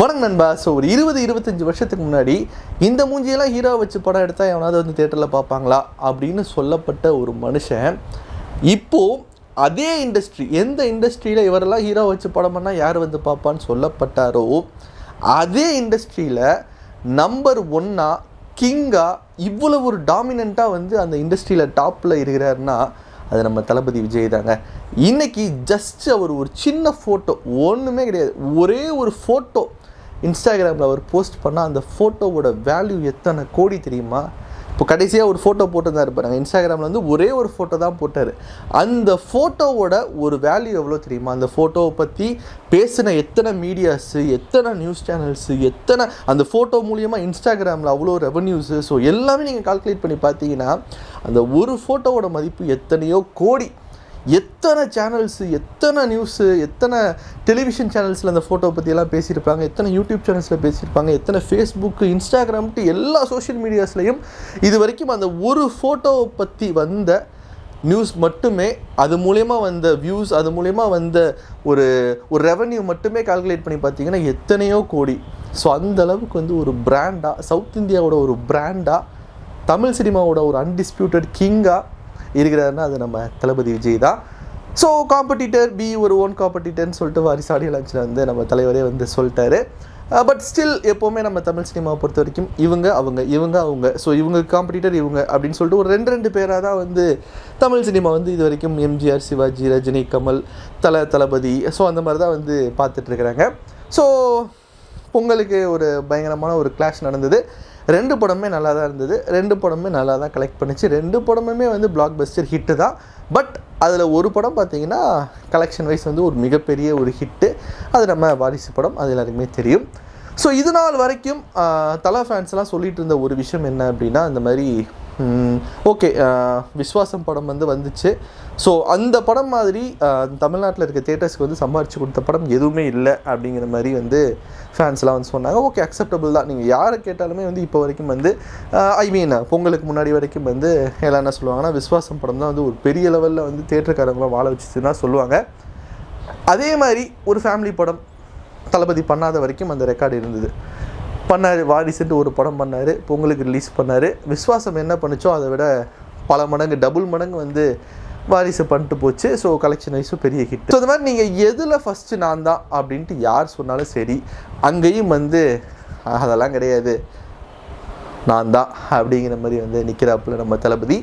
வணக்கம் நண்பா. ஸோ ஒரு 20-25 வருஷத்துக்கு முன்னாடி இந்த மூஞ்சியெல்லாம் ஹீரோ வச்சு படம் எடுத்தால் எவனாவது வந்து தேட்டரில் பார்ப்பாங்களா அப்படின்னு சொல்லப்பட்ட ஒரு மனுஷன் இப்போது அதே இண்டஸ்ட்ரி, எந்த இண்டஸ்ட்ரியில் இவரெல்லாம் ஹீரோ வச்சு படம் பண்ணால் யார் வந்து பார்ப்பான்னு சொல்லப்பட்டாரோ அதே இண்டஸ்ட்ரியில் நம்பர் 1 கிங்காக இவ்வளோ ஒரு டாமினண்ட்டாக வந்து அந்த இண்டஸ்ட்ரியில் டாப்பில் இருக்கிறாருன்னா அது நம்ம தளபதி விஜய் தாங்க. இன்றைக்கி ஜஸ்ட் அவர் ஒரு சின்ன ஃபோட்டோ, ஒன்றுமே கிடையாது, ஒரே ஒரு ஃபோட்டோ இன்ஸ்டாகிராமில் அவர் போஸ்ட் பண்ணால் அந்த ஃபோட்டோவோட வேல்யூ எத்தனை கோடி தெரியுமா? இப்போ கடைசியாக ஒரு ஃபோட்டோ போட்டுதான் இருப்பாங்க இன்ஸ்டாகிராமில், வந்து ஒரே ஒரு ஃபோட்டோ தான் போட்டார். அந்த ஃபோட்டோவோட ஒரு வேல்யூ எவ்வளோ தெரியுமா? அந்த ஃபோட்டோவை பற்றி பேசின எத்தனை மீடியாஸு, எத்தனை நியூஸ் சேனல்ஸு, எத்தனை அந்த ஃபோட்டோ மூலியமாக இன்ஸ்டாகிராமில் அவ்வளோ ரெவன்யூஸு, ஸோ எல்லாமே நீங்கள் கால்குலேட் பண்ணி பார்த்தீங்கன்னா அந்த ஒரு ஃபோட்டோவோட மதிப்பு எத்தனையோ கோடி. எத்தனை சேனல்ஸு, எத்தனை நியூஸு, எத்தனை டெலிவிஷன் சேனல்ஸில் அந்த ஃபோட்டோவை பற்றியெல்லாம் பேசியிருப்பாங்க, எத்தனை யூடியூப் சேனல்ஸில் பேசியிருப்பாங்க, எத்தனை ஃபேஸ்புக்கு, இன்ஸ்டாகிராம்ட்டு எல்லா சோஷியல் மீடியாஸ்லையும் இது வரைக்கும் அந்த ஒரு ஃபோட்டோவை பற்றி வந்த நியூஸ் மட்டுமே, அது மூலயமா வந்த வியூஸ், அது மூலயமா வந்த ஒரு ரெவன்யூ மட்டுமே கால்குலேட் பண்ணி பார்த்தீங்கன்னா எத்தனையோ கோடி. ஸோ அந்தளவுக்கு வந்து ஒரு பிராண்டாக, சவுத் இந்தியாவோட ஒரு பிராண்டாக, தமிழ் சினிமாவோட ஒரு அன்டிஸ்பியூட்டட் கிங்காக இருக்கிறாருன்னா அது நம்ம தளபதி விஜய் தான். ஸோ காம்படிட்டர் பி ஒரு ஓன் காம்படிட்டர்னு சொல்லிட்டு வாரிசு ஆடியோ லான்ச்சில் வந்து நம்ம தலைவரே வந்து சொல்லிட்டாரு. பட் ஸ்டில் எப்போவுமே நம்ம தமிழ் சினிமாவை பொறுத்த வரைக்கும் இவங்க அவங்க, ஸோ இவங்க காம்படிட்டர் இவங்க அப்படின்னு சொல்லிட்டு ஒரு ரெண்டு பேராக தான் வந்து தமிழ் சினிமா வந்து இது வரைக்கும் எம்ஜிஆர், சிவாஜி, ரஜினி, கமல், தளபதி, ஸோ அந்த மாதிரி தான் வந்து பார்த்துட்ருக்குறாங்க. ஸோ பொங்கலுக்கு ஒரு பயங்கரமான ஒரு கிளாஷ் நடந்தது. 2 படமே நல்லா தான் இருந்தது, 2 படமே நல்லா தான் கலெக்ட் பண்ணிச்சு, 2 படமுமே வந்து பிளாக் பஸ்டர் ஹிட்டு தான். பட் அதில் ஒரு படம் பார்த்திங்கன்னா கலெக்ஷன் வைஸ் வந்து ஒரு மிகப்பெரிய ஒரு ஹிட்டு, அது நம்ம வாரிசு படம், அது எல்லாருக்குமே தெரியும். ஸோ இது நாள் வரைக்கும் தலை ஃபேன்ஸ்லாம் சொல்லிகிட்டு இருந்த ஒரு விஷயம் என்ன அப்படின்னா, இந்த மாதிரி ஓகே விஸ்வாசம் படம் வந்து வந்துச்சு, ஸோ அந்த படம் மாதிரி தமிழ்நாட்டில் இருக்க தியேட்டர்ஸ்க்கு வந்து சம்பாரித்து கொடுத்த படம் எதுவுமே இல்லை அப்படிங்கிற மாதிரி வந்து ஃபேன்ஸ்லாம் வந்து சொன்னாங்க. ஓகே, அக்செப்டபிள் தான். நீங்கள் யாரை கேட்டாலுமே வந்து இப்போ வரைக்கும் வந்து பொங்கலுக்கு முன்னாடி வரைக்கும் வந்து எல்லாம் என்ன சொல்லுவாங்கன்னா, விஸ்வாசம் படம் தான் வந்து ஒரு பெரிய லெவலில் வந்து தியேட்டருக்காரங்களாம் வாழ வச்சுச்சுன்னா சொல்லுவாங்க. அதே மாதிரி ஒரு ஃபேமிலி படம் தளபதி பண்ணாத வரைக்கும் அந்த ரெக்கார்டு இருந்தது. பண்ணார், வாரிசுன்ட்டு ஒரு படம் பண்ணார், பொங்கலுக்கு ரிலீஸ் பண்ணார். விஸ்வாசம் என்ன பண்ணுச்சோ அதை விட பல மடங்கு, டபுள் மடங்கு வந்து வாரிசு பண்ணிட்டு போச்சு. ஸோ கலெக்ஷன் வைஸும் பெரிய ஹிட். ஸோ இந்த மாதிரி நீங்கள் எதில் ஃபஸ்ட்டு நான் தான் அப்படின்ட்டு யார் சொன்னாலும் சரி, அங்கேயும் வந்து அதெல்லாம் கிடையாது, நான் தான் அப்படிங்கிற மாதிரி வந்து நிற்கிறாப்புல நம்ம தளபதி.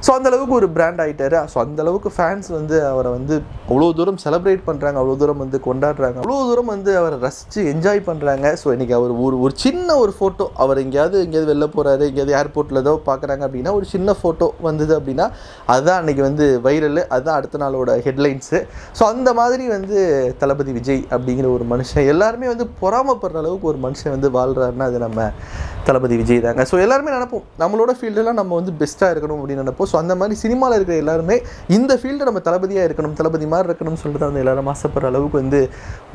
ஸோ அந்தளவுக்கு ஒரு பிராண்ட் ஆகிட்டார். ஸோ அந்தளவுக்கு ஃபேன்ஸ் வந்து அவரை வந்து அவ்வளோ தூரம் செலிப்ரேட் பண்ணுறாங்க, அவ்வளோ தூரம் வந்து கொண்டாடுறாங்க, அவ்வளோ தூரம் வந்து அவரை ரசித்து என்ஜாய் பண்ணுறாங்க. ஸோ இன்றைக்கி அவர் ஒரு சின்ன ஒரு ஃபோட்டோ, அவர் எங்கேயாவது வெளில போகிறாரு, எங்கேயாவது ஏர்போர்ட்டில் ஏதோ பார்க்குறாங்க அப்படின்னா ஒரு சின்ன ஃபோட்டோ வந்தது அப்படின்னா அதுதான் அன்றைக்கி வந்து வைரல், அதுதான் அடுத்த நாளோட ஹெட்லைன்ஸு. ஸோ அந்த மாதிரி வந்து தளபதி விஜய் அப்படிங்கிற ஒரு மனுஷன் எல்லாருமே வந்து பொறாமப்படுற அளவுக்கு ஒரு மனுஷன் வந்து வாழ்கிறாருன்னா அது நம்ம தளபதி விஜய் தாங்க. ஸோ எல்லாருமே நினைப்போம் நம்மளோட ஃபீல்டெல்லாம் நம்ம வந்து பெஸ்ட்டாக இருக்கணும் அப்படின்னு நினைப்போம். ஸோ அந்த மாதிரி சினிமாவில் இருக்கிற எல்லாருமே இந்த ஃபீல்டு நம்ம தளபதியாக இருக்கணும், தளபதி மாதிரி இருக்கணும்னு சொல்லிட்டு தான் வந்து எல்லோரும் ஆசைப்படுற அளவுக்கு வந்து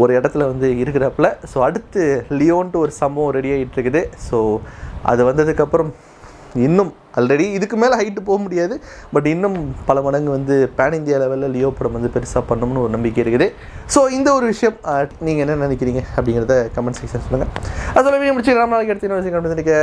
ஒரு இடத்துல வந்து இருக்கிறப்பல. ஸோ அடுத்து லியோன்ட்டு ஒரு சம்பவம் ரெடி ஆகிட்டு இருக்குது. ஸோ அது வந்ததுக்கப்புறம் இன்னும் ஆல்ரெடி இதுக்கு மேலே ஹைட்டு போக முடியாது, பட் இன்னும் பல மடங்கு வந்து பேன் இந்தியா லெவலில் லியோ படம் வந்து பெருசாக பண்ணணும்னு ஒரு நம்பிக்கை இருக்குது. ஸோ இந்த ஒரு விஷயம் நீங்கள் என்ன நினைக்கிறீங்க அப்படிங்கிறத கமெண்ட் செக்ஷன் சொல்லுங்கள். அதோட வீடியோ முடிச்சு நாளைக்கு எடுத்து நினைக்க